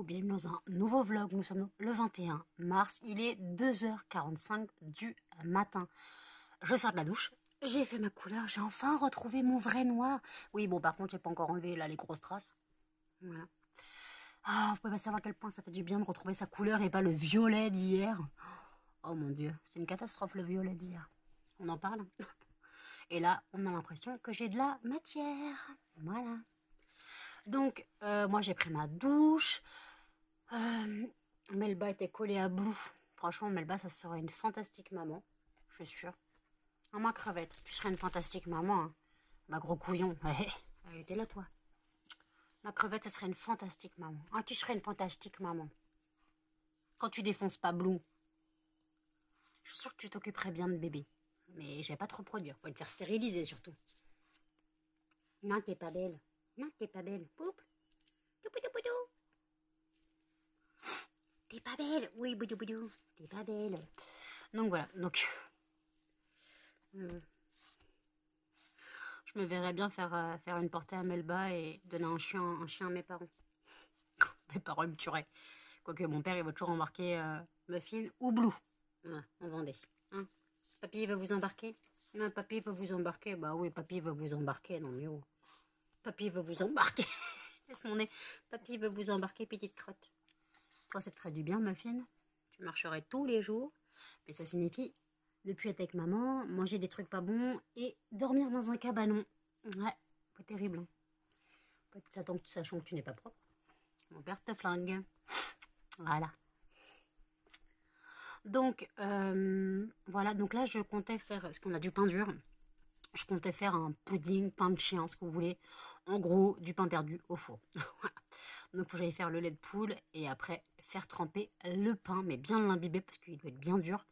bienvenue dans un nouveau vlog. Nous sommes le 21 mars, il est 2h45 du matin. Je sors de la douche, j'ai fait ma couleur, j'ai enfin retrouvé mon vrai noir. Oui, bon, par contre, j'ai pas encore enlevé là les grosses traces. Voilà. Ah, vous pouvez pas savoir à quel point ça fait du bien de retrouver sa couleur et pas le violet d'hier. Oh mon Dieu, c'est une catastrophe le violet d'hier. On en parle. Et là, on a l'impression que j'ai de la matière. Voilà. Donc, moi, j'ai pris ma douche. Melba était collée à Blue. Franchement, Melba, ça serait une fantastique maman. Je suis sûre. Ah, ma crevette, tu serais une fantastique maman. Hein. Ma gros couillon. Elle était là, toi. Ma crevette, ça serait une fantastique maman. Ah, tu serais une fantastique maman. Quand tu défonces pas Blue, je suis sûre que tu t'occuperais bien de bébé. Mais je vais pas trop produire. Faut le faire stériliser, surtout. Non, t'es pas belle. Non, t'es pas belle. Poup. Toupoudoupoudou. T'es pas belle. Oui, boudou boudou. T'es pas belle. Donc voilà. Donc, je me verrais bien faire une portée à Melba et donner un chien à mes parents. Mes parents ils me tueraient. Quoique mon père, il va toujours embarquer Muffin ou Blue. Voilà, en Vendée. Hein, papy, il veut vous embarquer? Non, papy veut vous embarquer. Bah oui, papy veut vous embarquer. Non, mais oh. Papy veut vous embarquer. Laisse mon nez. Papy veut vous embarquer, petite crotte. Toi, ça te ferait du bien, Muffin. Tu marcherais tous les jours. Mais ça signifie ne plus être avec maman, manger des trucs pas bons et dormir dans un cabanon. Ouais, pas terrible. Hein. Sachant que tu n'es pas propre. Mon père te flingue. Voilà. Donc, voilà. Donc là, je comptais faire, parce qu'on a du pain dur, je comptais faire un pudding, pain de chien, ce que vous voulez. En gros, du pain perdu au four. Voilà. Donc, il faut que j'aille faire le lait de poule et après faire tremper le pain, mais bien l'imbiber parce qu'il doit être bien dur.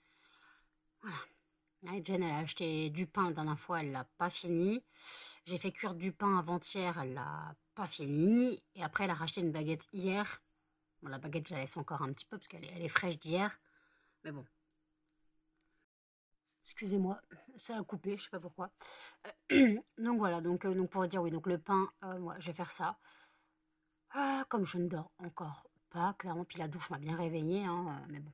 Voilà. Jen, elle a acheté du pain la dernière fois, elle l'a pas fini. J'ai fait cuire du pain avant-hier, elle l'a pas fini. Et après, elle a racheté une baguette hier. Bon, la baguette, je la laisse encore un petit peu parce qu'elle est fraîche d'hier. Mais bon. Excusez-moi, ça a coupé, je sais pas pourquoi. Donc voilà, donc pour dire, oui, donc le pain, moi, je vais faire ça. Comme je ne dors encore pas, clairement, puis la douche m'a bien réveillée, hein, mais bon.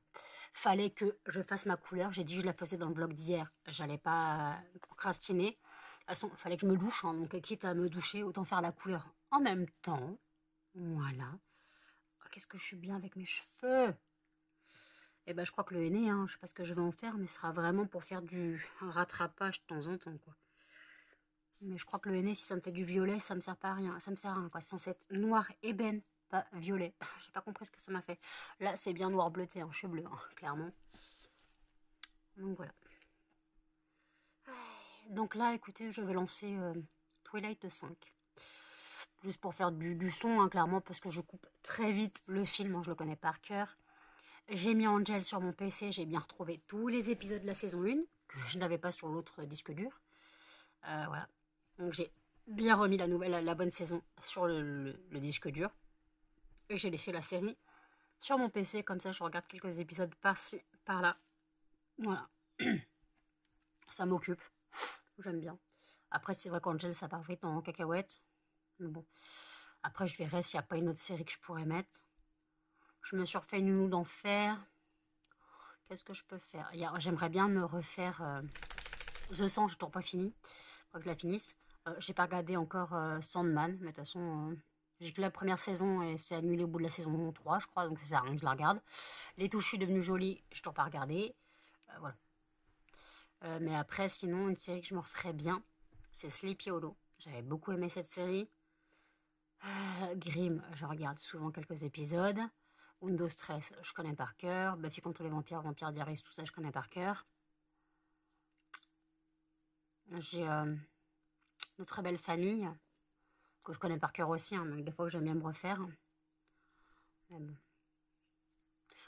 Fallait que je fasse ma couleur. J'ai dit que je la faisais dans le vlog d'hier. J'allais pas procrastiner. De toute façon, il fallait que je me douche. Hein, donc, quitte à me doucher, autant faire la couleur en même temps. Voilà. Oh, qu'est-ce que je suis bien avec mes cheveux. Et ben, je crois que le henné, hein, je sais pas ce que je vais en faire, mais ce sera vraiment pour faire du rattrapage de temps en temps, quoi. Mais je crois que le henné, si ça me fait du violet, ça me sert pas à rien. Ça me sert à rien, quoi. C'est censé être noir ébène, pas violet. J'ai pas compris ce que ça m'a fait. Là, c'est bien noir bleuté, hein. Je suis bleue, hein, clairement. Donc voilà. Donc là, écoutez, je vais lancer Twilight 5. Juste pour faire du son, hein, clairement, parce que je coupe très vite le film, hein, je le connais par cœur. J'ai mis Angel sur mon PC, j'ai bien retrouvé tous les épisodes de la saison 1, que je n'avais pas sur l'autre disque dur. Voilà. Donc j'ai bien remis la bonne saison sur le disque dur. Et j'ai laissé la série sur mon PC, comme ça je regarde quelques épisodes par-ci, par-là. Voilà. Ça m'occupe. J'aime bien. Après, c'est vrai qu'Angel, ça part vite en cacahuète. Mais bon. Après, je verrai s'il n'y a pas une autre série que je pourrais mettre. Je me suis refait une Nounou d'enfer. Qu'est-ce que je peux faire? J'aimerais bien me refaire The Sang, j'ai toujours pas fini. Faut que je la finisse. J'ai pas regardé encore Sandman, mais de toute façon, j'ai que la première saison et c'est annulé au bout de la saison 3, je crois, donc ça sert à rien que je la regarde. Les Touches, je suis devenue jolie, j'ai toujours pas regardé. Voilà. Mais après, sinon, une série que je me referais bien, c'est Sleepy Hollow. J'avais beaucoup aimé cette série. Grimm, je regarde souvent quelques épisodes. Windows Stress, je connais par cœur. Buffy contre les vampires, Vampire Diaries, tout ça, je connais par cœur. J'ai de très belle famille, que je connais par cœur aussi, hein, mais des fois que j'aime bien me refaire. Mais bon.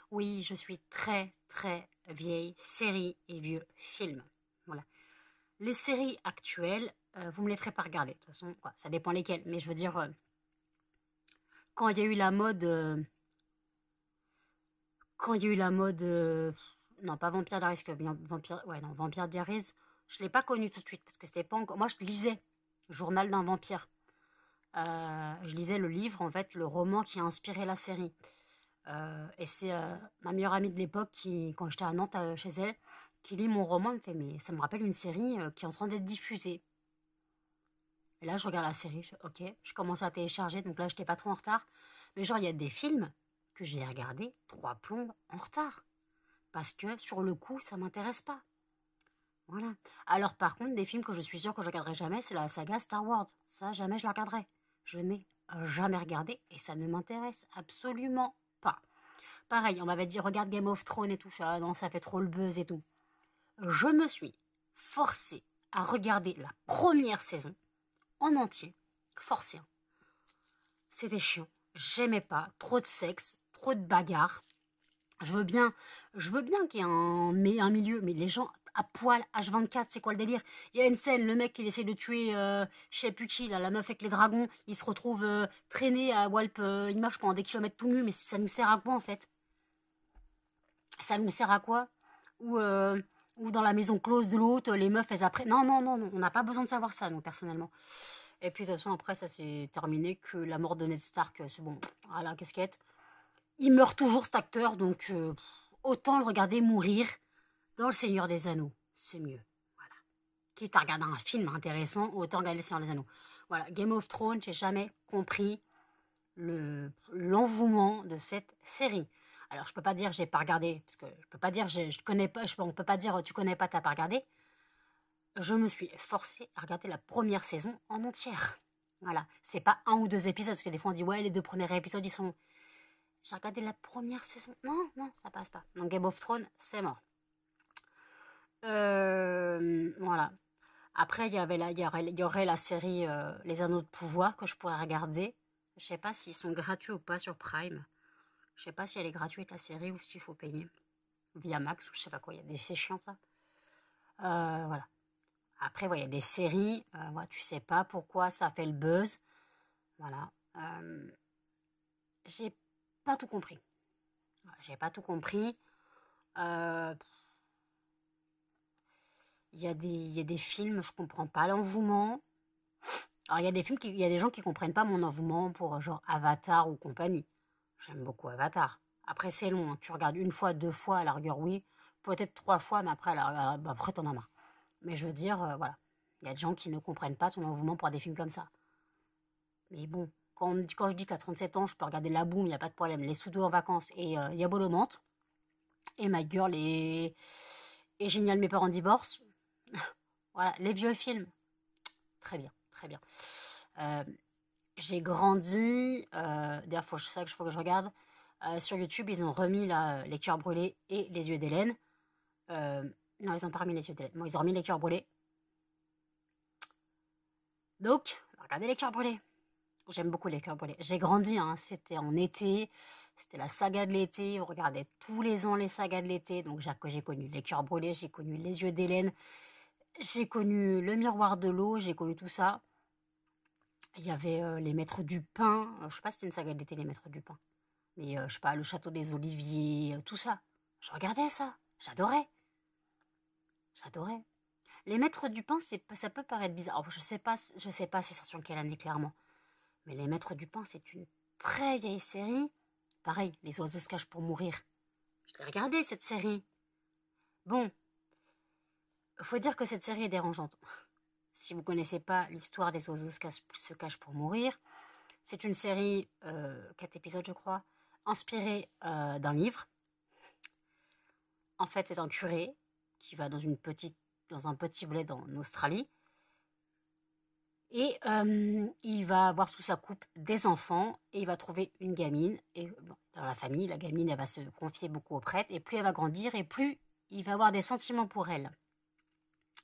Oui, je suis très très vieille série et vieux film. Voilà. Les séries actuelles, vous me les ferez pas regarder. De toute façon, quoi, ça dépend lesquelles. Mais je veux dire, quand il y a eu la mode... non, pas Vampire Diaries, que Vampire Diaries, je l'ai pas connu tout de suite, parce que c'était pas encore... Moi, je lisais Journal d'un vampire. Je lisais le livre, en fait, le roman qui a inspiré la série. Et c'est ma meilleure amie de l'époque qui, quand j'étais à Nantes chez elle, qui lit mon roman, elle me fait mais ça me rappelle une série qui est en train d'être diffusée. Et là je regarde la série, je fais, ok, je commence à télécharger, donc là j'étais pas trop en retard. Mais genre il y a des films que j'ai regardés 3 plombes en retard. Parce que sur le coup ça m'intéresse pas. Voilà. Alors par contre, des films que je suis sûre que je regarderai jamais, c'est la saga Star Wars. Ça, jamais je la regarderai. Je n'ai jamais regardé et ça ne m'intéresse absolument pas. Pareil, on m'avait dit regarde Game of Thrones et tout. Ah non, ça fait trop le buzz et tout. Je me suis forcée à regarder la première saison en entier. Forcée. Hein. C'était chiant. J'aimais pas. Trop de sexe, trop de bagarres. Je veux bien, je veux bien qu'il y ait un milieu, mais les gens à poil, H24, c'est quoi le délire? Il y a une scène, le mec il essaie de tuer, je sais plus qui, là, la meuf avec les dragons, il se retrouve traîné à Walp, il marche pendant des kilomètres tout nu, mais ça nous sert à quoi en fait? Ça nous sert à quoi? Ou, euh, ou dans la maison close de l'autre, les meufs elles après. Non, non, non, non, on n'a pas besoin de savoir ça, nous, personnellement. Et puis de toute façon, après, ça s'est terminé que la mort de Ned Stark, c'est bon, voilà, casquette. Il meurt toujours cet acteur, donc autant le regarder mourir dans Le Seigneur des Anneaux. C'est mieux. Voilà. Quitte à regarder un film intéressant, autant regarder Le Seigneur des Anneaux. Voilà, Game of Thrones, j'ai jamais compris l'envouement de cette série. Alors je peux pas dire j'ai pas regardé, parce que je peux pas dire je connais pas, on peut pas dire tu connais pas, t'as pas regardé. Je me suis forcée à regarder la première saison en entière. Voilà, c'est pas 1 ou 2 épisodes, parce que des fois on dit ouais les 2 premiers épisodes ils sont. J'ai regardé la première saison. Non, non, ça passe pas. Donc Game of Thrones, c'est mort. Voilà. Après, il y aurait la série Les Anneaux de Pouvoir que je pourrais regarder. Je sais pas s'ils sont gratuits ou pas sur Prime. Je sais pas si elle est gratuite la série ou s'il faut payer. Via Max ou je sais pas quoi. C'est chiant ça. Voilà. Après, il y a des séries. Voilà, tu sais pas pourquoi ça fait le buzz. Voilà. J'ai pas tout compris. Voilà, j'ai pas tout compris. Euh, il y a des films, je comprends pas l'envouement. Alors, il y a des gens qui comprennent pas mon envouement pour genre Avatar ou compagnie. J'aime beaucoup Avatar. Après, c'est long. Hein. Tu regardes 1 fois, 2 fois, à la rigueur, oui. Peut-être 3 fois, mais après, après t'en as marre. Mais je veux dire, voilà. Il y a des gens qui ne comprennent pas ton envouement pour des films comme ça. Mais bon, quand je dis qu'à 37 ans, je peux regarder La Boum, il n'y a pas de problème. Les Sous-dos en vacances et Yabolomante. Et My Girl et Génial, mes parents divorcent. Voilà, les vieux films. Très bien, très bien. Euh, j'ai grandi, d'ailleurs, faut que je regarde. Sur YouTube, ils ont remis là, les cœurs brûlés et les yeux d'Hélène. Non, ils ont pas remis les yeux d'Hélène. Bon, ils ont remis les cœurs brûlés. Donc, regardez les cœurs brûlés. J'aime beaucoup les cœurs brûlés. J'ai grandi, hein, c'était en été. C'était la saga de l'été. On regardait tous les ans les sagas de l'été. Donc, j'ai connu les cœurs brûlés, j'ai connu les yeux d'Hélène, j'ai connu le miroir de l'eau, j'ai connu tout ça. Il y avait les maîtres du pain. Je sais pas si c'était une saga de l'été, les maîtres du pain. Mais je sais pas, le château des Oliviers, tout ça. Je regardais ça. J'adorais. J'adorais. Les maîtres du pain, ça peut paraître bizarre. Oh, je sais pas c'est sorti en quelle année clairement. Mais les maîtres du pain, c'est une très vieille série. Pareil, les oiseaux se cachent pour mourir. Je l'ai regardé cette série. Bon, faut dire que cette série est dérangeante. Si vous connaissez pas l'histoire des oiseaux se cachent pour mourir, c'est une série, 4 épisodes je crois, inspirée d'un livre. En fait, c'est un curé qui va dans un petit bled en Australie. Et il va avoir sous sa coupe des enfants et il va trouver une gamine. Et bon, dans la famille, la gamine, elle va se confier beaucoup au prêtre. Et plus elle va grandir et plus il va avoir des sentiments pour elle.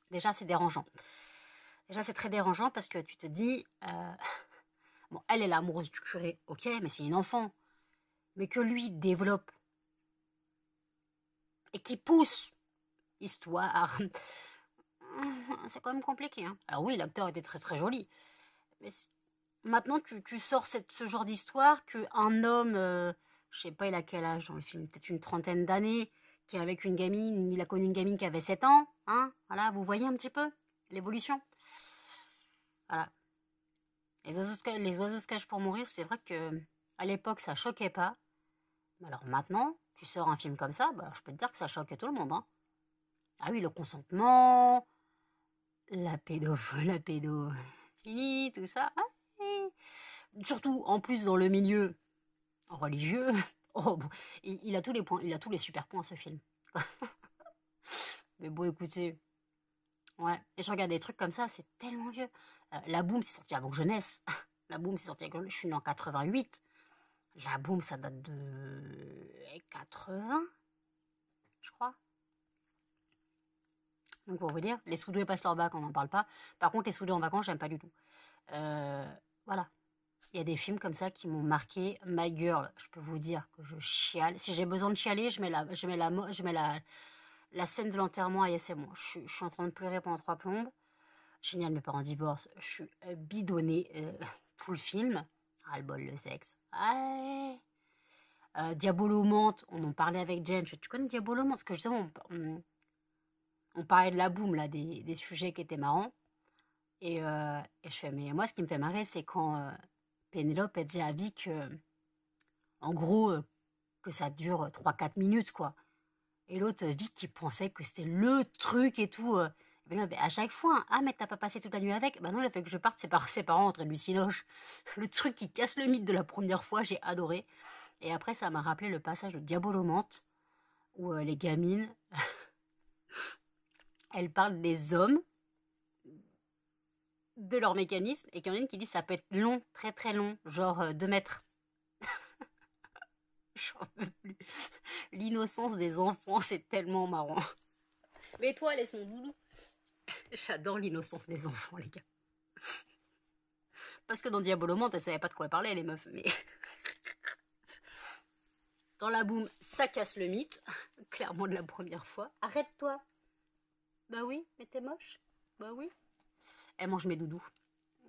Déjà, c'est dérangeant. Déjà, c'est très dérangeant parce que tu te dis... bon, elle est l'amoureuse du curé, ok, mais c'est une enfant. Mais que lui développe et qui pousse histoire... c'est quand même compliqué. Hein. Alors oui, l'acteur était très très joli. Mais maintenant, tu sors ce genre d'histoire qu'un homme, je sais pas il a quel âge dans le film, peut-être une trentaine d'années, qui est avec une gamine, il a connu une gamine qui avait 7 ans, hein, voilà, vous voyez un petit peu l'évolution. Voilà. Les oiseaux se cachent pour mourir, c'est vrai que à l'époque ça choquait pas, Alors maintenant, tu sors un film comme ça, bah, je peux te dire que ça choque tout le monde. Hein. Ah oui, le consentement, la pédophilie, tout ça. Ah, surtout, en plus, dans le milieu religieux. Oh, bon, il a tous les points, il a tous les super points, ce film. Mais bon, écoutez, ouais. Et je regarde des trucs comme ça, c'est tellement vieux. La Boum, c'est sorti avant que je naisse. La Boum, c'est sorti avant que je suis née en 88. La Boum, ça date de 80, je crois. Donc pour vous dire, les soudoués passent leur bac, on n'en parle pas. Par contre, les soudés en vacances, j'aime pas du tout. Voilà. Il y a des films comme ça qui m'ont marqué. My Girl, je peux vous dire que je chiale. Si j'ai besoin de chialer, je mets la scène de l'enterrement à Yes et moi. Je suis en train de pleurer pendant 3 plombes. Génial, mes parents divorcent. Je suis bidonnée tout le film. Ah, le bol, le sexe. Ouais. Diabolomante, on en parlait avec Jen. Tu connais Diabolomante? Parce que justement, on parlait de la boum, là, des sujets qui étaient marrants. Et je fais, mais moi, ce qui me fait marrer, c'est quand Pénélope, elle dit à Vic, en gros, que ça dure 3-4 minutes, quoi. Et l'autre, Vic, qui pensait que c'était le truc et tout. Et là, à chaque fois, ah, mais t'as pas passé toute la nuit avec? Bah non, il a fait que je parte, ses parents en train de lucinoche. Le truc qui casse le mythe de la première fois, j'ai adoré. Et après, ça m'a rappelé le passage de Diabolomante, où les gamines, elles parlent des hommes, de leur mécanisme, et qu'il y en a une qui dit ça peut être long, très très long, genre 2 mètres. J'en peux plus. L'innocence des enfants, c'est tellement marrant. Mais toi, laisse mon doudou. J'adore l'innocence des enfants, les gars. Parce que dans Diabolomante, elles savaient pas de quoi parler, les meufs. Mais dans la boum, ça casse le mythe. Clairement de la première fois. Arrête-toi. Bah oui, mais t'es moche. Bah oui. Elle mange mes doudous.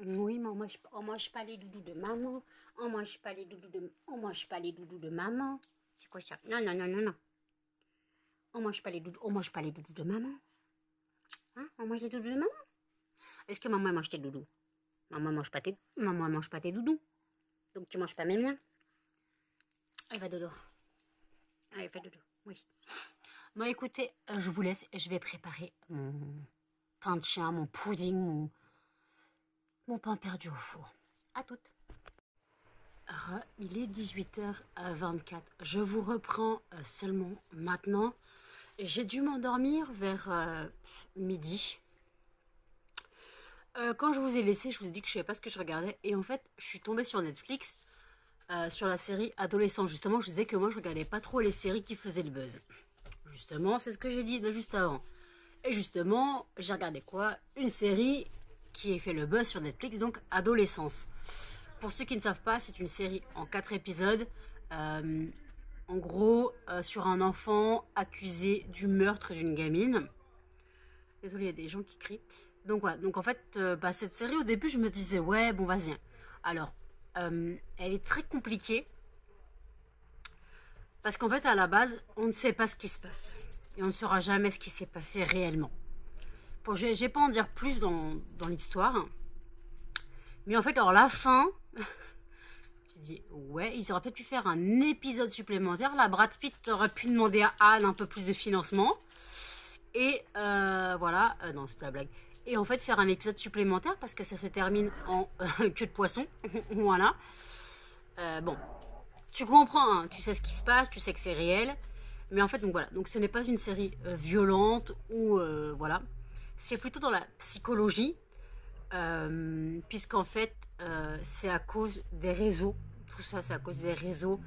Oui, mais on mange pas les doudous de maman. On mange pas les doudous de maman. C'est quoi ça? Non, non, non, non, non. On mange pas les doudous de maman. Hein? On mange les doudous de maman? Est-ce que maman mange tes doudous? Maman mange pas tes doudous. Donc tu manges pas mes miens. Allez, va dodo. Allez, va dodo. Oui. Bon, écoutez, je vous laisse. Je vais préparer mon pain de chien, mon pudding, mon pain perdu au four. À toutes. Alors, il est 18h24. Je vous reprends seulement maintenant. J'ai dû m'endormir vers midi. Quand je vous ai laissé, je vous ai dit que je ne savais pas ce que je regardais. Et en fait, je suis tombée sur Netflix, sur la série Adolescent. Justement, je disais que moi, je regardais pas trop les séries qui faisaient le buzz. Justement, c'est ce que j'ai dit juste avant. Et justement, j'ai regardé quoi? Une série qui a fait le buzz sur Netflix, donc Adolescence. Pour ceux qui ne savent pas, c'est une série en 4 épisodes. En gros, sur un enfant accusé du meurtre d'une gamine. Désolée, il y a des gens qui crient. Donc voilà, donc en fait, cette série, au début, je me disais, ouais, bon, vas-y. Alors, elle est très compliquée. Parce qu'en fait, à la base, on ne sait pas ce qui se passe. Et on ne saura jamais ce qui s'est passé réellement. Bon, je vais pas en dire plus dans l'histoire. Mais en fait, alors la fin... J'ai dit, ouais, ils auraient peut-être pu faire un épisode supplémentaire. Là, Brad Pitt aurait pu demander à Anne un peu plus de financement. Et voilà, non, c'était la blague. Et en fait, faire un épisode supplémentaire parce que ça se termine en queue de poisson. Voilà. Bon, tu comprends, hein, tu sais ce qui se passe, tu sais que c'est réel. Mais en fait, donc voilà. Donc ce n'est pas une série violente ou voilà. C'est plutôt dans la psychologie. Puisqu'en fait, c'est à cause des réseaux. Tout ça, c'est à cause des réseaux.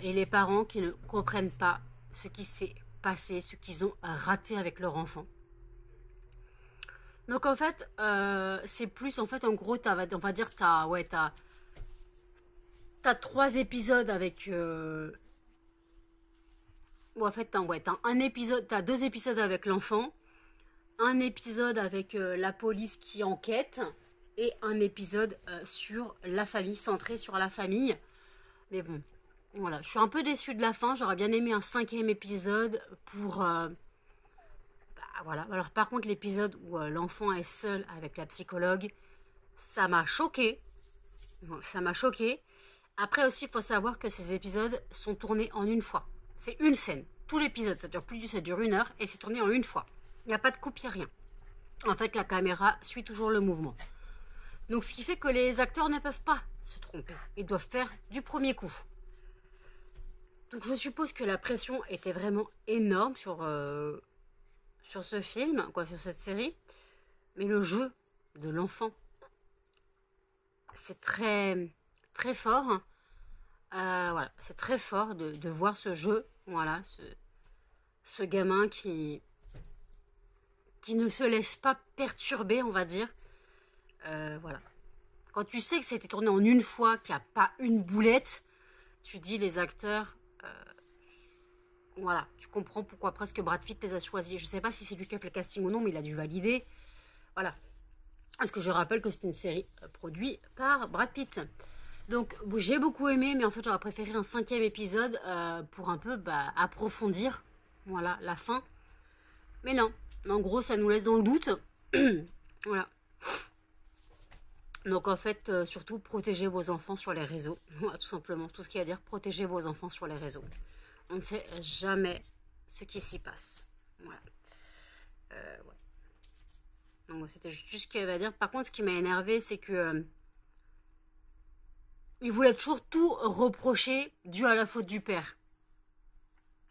Et les parents qui ne comprennent pas ce qui s'est passé, ce qu'ils ont raté avec leur enfant. Donc en fait, c'est plus, en fait, en gros, on va dire, t'as 3 épisodes avec... en fait, t'as un épisode, t'as 2 épisodes avec l'enfant, un épisode avec la police qui enquête, et un épisode sur la famille, centré sur la famille. Mais bon, voilà, je suis un peu déçue de la fin, j'aurais bien aimé un 5e épisode pour... voilà. Alors par contre, l'épisode où l'enfant est seul avec la psychologue, ça m'a choquée. Ça m'a choquée. Après aussi, il faut savoir que ces épisodes sont tournés en une fois. C'est une scène. Tout l'épisode, ça dure 1 heure et c'est tourné en une fois. Il n'y a pas de coupe, il n'y a rien. En fait, la caméra suit toujours le mouvement. Donc, ce qui fait que les acteurs ne peuvent pas se tromper. Ils doivent faire du premier coup. Donc, je suppose que la pression était vraiment énorme sur ce film, sur cette série. Mais le jeu de l'enfant, c'est très, très fort. Voilà, c'est très fort de voir ce jeu. Voilà, ce gamin qui ne se laisse pas perturber, on va dire. Voilà. Quand tu sais que ça a été tourné en une fois, qu'il n'y a pas une boulette, tu dis les acteurs, voilà, tu comprends pourquoi presque Brad Pitt les a choisis. Je ne sais pas si c'est lui qui a fait le casting ou non, mais il a dû valider. Voilà. Parce que je rappelle que c'est une série produite par Brad Pitt. Donc j'ai beaucoup aimé, mais en fait j'aurais préféré un 5e épisode pour un peu approfondir, voilà, la fin. Mais non, en gros ça nous laisse dans le doute. Voilà. Donc en fait, surtout, protégez vos enfants sur les réseaux. Voilà, tout simplement, tout ce qu'il y a à dire, protégez vos enfants sur les réseaux. On ne sait jamais ce qui s'y passe. Voilà. Ouais. Donc c'était juste ce qu'il y avait à dire. Par contre, ce qui m'a énervé, c'est que il voulait toujours tout reprocher dû à la faute du père.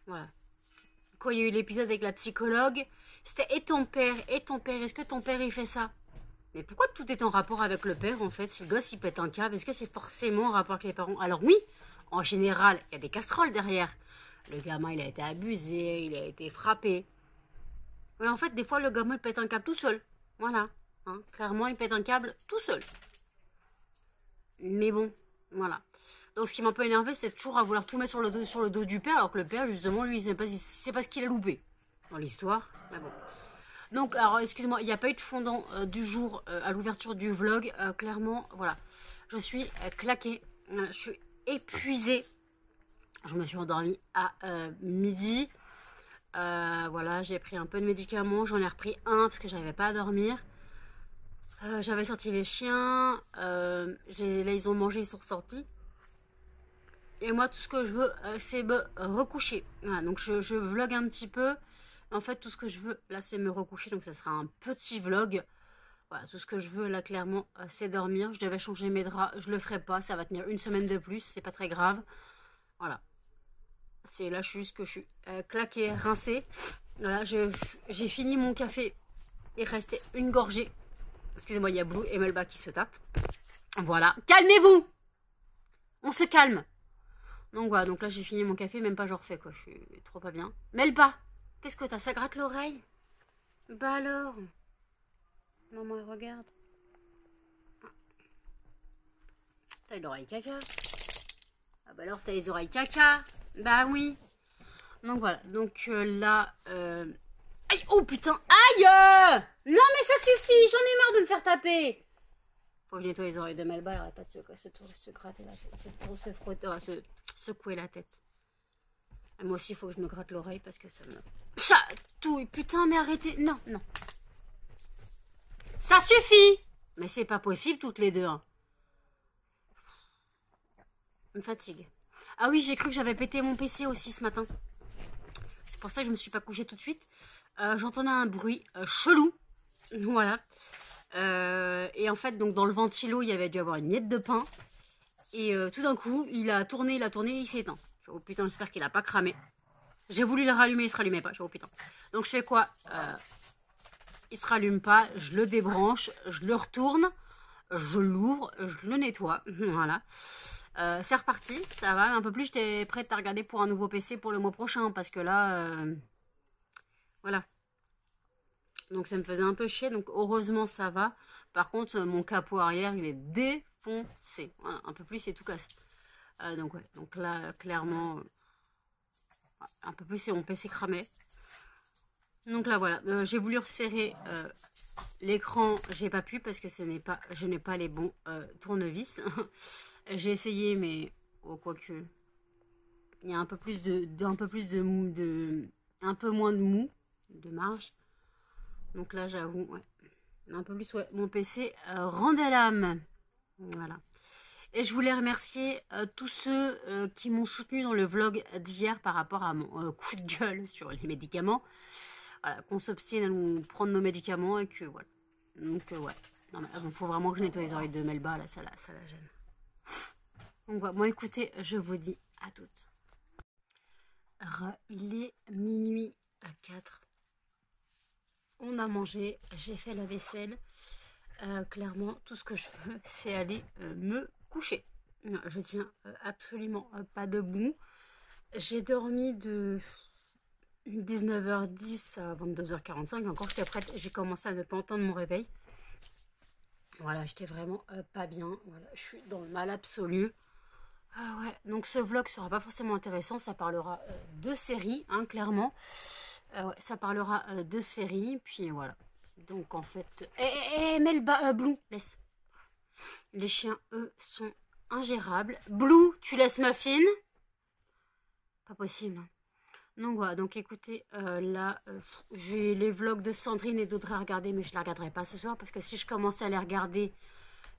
Voilà. Quand il y a eu l'épisode avec la psychologue, c'était et ton père, est-ce que ton père il fait ça? Mais pourquoi tout est en rapport avec le père en fait? Si le gosse il pète un câble, est-ce que c'est forcément en rapport avec les parents? Alors oui, en général, il y a des casseroles derrière. Le gamin il a été abusé, il a été frappé. Mais en fait, des fois le gamin il pète un câble tout seul. Voilà. Hein, clairement, il pète un câble tout seul. Mais bon, voilà. Donc ce qui m'a un peu énervé, c'est toujours à vouloir tout mettre sur le dos du père, alors que le père, justement, lui, il sait pas ce qu'il a loupé dans l'histoire. Mais bon. Donc, alors, excusez-moi, il n'y a pas eu de fondant du jour à l'ouverture du vlog. Clairement, voilà. Je suis claquée. Je suis épuisée. Je me suis endormie à midi. Voilà, j'ai pris un peu de médicaments. J'en ai repris un parce que j'arrivais pas à dormir. J'avais sorti les chiens. Là, ils ont mangé, ils sont ressortis. Et moi, tout ce que je veux, c'est me recoucher. Voilà, donc je vlog un petit peu. En fait, tout ce que je veux, là, c'est me recoucher. Donc, ça sera un petit vlog. Voilà, tout ce que je veux, là, clairement, c'est dormir. Je devais changer mes draps. Je le ferai pas. Ça va tenir une semaine de plus. C'est pas très grave. Voilà. C'est là, juste que je suis claquée, rincée. Voilà, j'ai fini mon café. Il restait une gorgée. Excusez-moi, il y a Blue et Melba qui se tapent. Voilà. Calmez-vous! On se calme. Donc voilà, donc là j'ai fini mon café, même pas je refais quoi, je suis trop pas bien. Melba, qu'est-ce que t'as? Ça gratte l'oreille? Bah alors? Maman elle regarde. T'as l'oreille caca. Ah bah alors t'as les oreilles caca. Bah oui. Donc voilà, donc là... Aïe, oh putain, aïe. Non mais ça suffit, j'en ai marre de me faire taper. Faut que je nettoie les oreilles de Melba, elle arrête pas de se gratter la tête, se frotter, se secouer la tête. Et moi aussi, il faut que je me gratte l'oreille parce que ça me chatouille. Putain, mais arrêtez. Non, non. Ça suffit. Mais c'est pas possible toutes les deux. Hein. Ça me fatigue. Ah oui, j'ai cru que j'avais pété mon PC aussi ce matin. C'est pour ça que je me suis pas couchée tout de suite. J'entendais un bruit chelou. Voilà. Et en fait, donc dans le ventilo, il y avait dû avoir une miette de pain. Et tout d'un coup, il a tourné, il s'est éteint. Oh putain, j'espère qu'il a pas cramé. J'ai voulu le rallumer, il se rallumait pas. Oh putain. Donc je fais quoi? Il se rallume pas, je le débranche, je le retourne, je l'ouvre, je le nettoie. Voilà. C'est reparti, ça va. Un peu plus, j'étais prête à regarder pour un nouveau PC pour le mois prochain. Parce que là, voilà. Donc ça me faisait un peu chier. Donc heureusement, ça va. Par contre, mon capot arrière, il est défoncé. Voilà, un peu plus, c'est tout cassé. Donc ouais, donc là, clairement, un peu plus, et mon PC cramé. Donc là, voilà, j'ai voulu resserrer l'écran, j'ai pas pu parce que je n'ai pas les bons tournevis. J'ai essayé, mais oh, quoique, il y a un peu plus un peu moins de mou, de marge. Donc là, j'avoue, ouais, un peu plus, ouais, mon PC rendait l'âme. Voilà. Et je voulais remercier tous ceux qui m'ont soutenu dans le vlog d'hier par rapport à mon coup de gueule sur les médicaments. Voilà, qu'on s'obstine à nous prendre nos médicaments et que voilà. Donc ouais. Non mais bon, faut vraiment que je nettoie les oreilles de Melba, là, ça la gêne. Donc voilà, bon écoutez, je vous dis à toutes. Alors, il est minuit à 4. On a mangé, j'ai fait la vaisselle. Clairement, tout ce que je veux, c'est aller me coucher. Non, je tiens absolument pas debout. J'ai dormi de 19h10 à 22h45. Encore, j'étais prête. J'ai commencé à ne pas entendre mon réveil. Voilà, j'étais vraiment pas bien. Voilà, je suis dans le mal absolu. Ah ouais, donc ce vlog sera pas forcément intéressant. Ça parlera de séries, hein, clairement. Ouais, ça parlera de séries. Puis voilà. Donc en fait... Melba, Blue, laisse. Les chiens, eux, sont ingérables. Blue, tu laisses ma fille? Pas possible. Donc voilà, donc écoutez, là, j'ai les vlogs de Sandrine et d'autres à regarder, mais je ne les regarderai pas ce soir, parce que si je commençais à les regarder,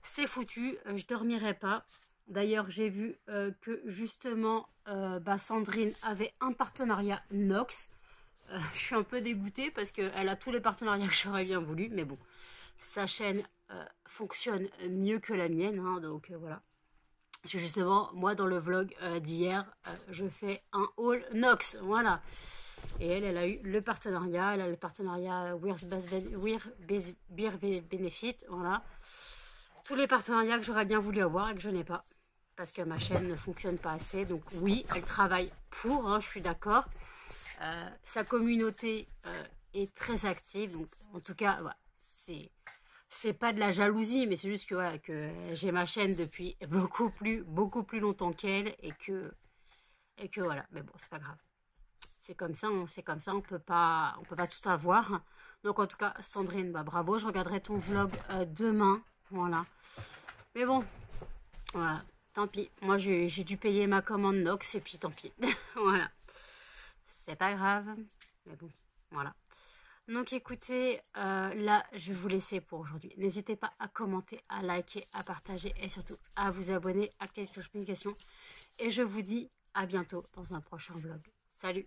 c'est foutu, je dormirai pas. D'ailleurs, j'ai vu que justement, Sandrine avait un partenariat Nox. Je suis un peu dégoûtée, parce qu'elle a tous les partenariats que j'aurais bien voulu, mais bon, sa chaîne fonctionne mieux que la mienne, hein, donc voilà. Parce que justement, moi dans le vlog d'hier, je fais un haul Nox, voilà. Et elle a eu le partenariat, elle a le partenariat Beer Benefit, voilà. Tous les partenariats que j'aurais bien voulu avoir et que je n'ai pas. Parce que ma chaîne ne fonctionne pas assez. Donc oui, elle travaille pour, hein, je suis d'accord. Sa communauté est très active. Donc en tout cas, voilà, c'est pas de la jalousie, mais c'est juste que, voilà, que j'ai ma chaîne depuis beaucoup plus longtemps qu'elle et que voilà. Mais bon, c'est pas grave. C'est comme ça, c'est comme ça, on peut pas tout avoir. Donc en tout cas, Sandrine, bah, bravo, je regarderai ton vlog demain, voilà. Mais bon, voilà, tant pis. Moi, j'ai dû payer ma commande Nox et puis tant pis. Voilà, c'est pas grave. Mais bon, voilà. Donc écoutez, là, je vais vous laisser pour aujourd'hui. N'hésitez pas à commenter, à liker, à partager et surtout à vous abonner, à activer la cloche de notification. Et je vous dis à bientôt dans un prochain vlog. Salut!